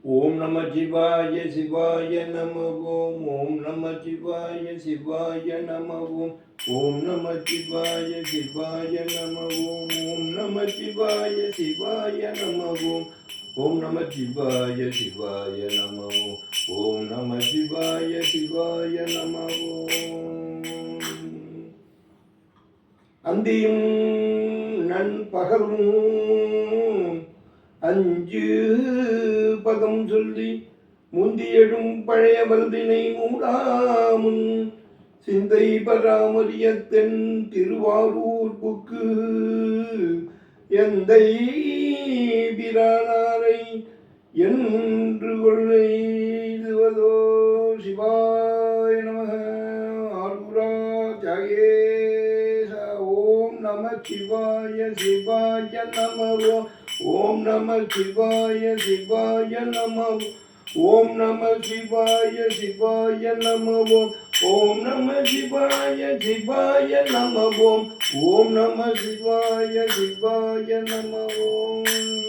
ஓம் நம சிவாய சிவாய நம ஓம் நம சிவாய சிவாய நம ஓம் நம சிவாய சிவாய நம ஓம் நம சிவாய சிவாய நம ஓம் நம சிவாய சிவாய நம ஓம் நம சிவாய சிவாய நம அந்தியும் நண்பகலும் அஞ்சு பதம் சொல்லி முந்தியடும் பழைய வல்வினை மூடாமுன் சிந்தை பராமரியத்தென் திருவாரூர் புக்கு எந்தை பிரானாரை என்று கொள்ளைதுவதோ சிவாய நம ஆரூரா தியாகேச ஓம் நம சிவாய சிவாய நம ஓம் நம சிவாய சிவாய நம ஓம் நம சிவாய சிவாய நம ஓம் நம சிவாய சிவாய நம ஓம் நம சிவாய சிவாய நம ஓம்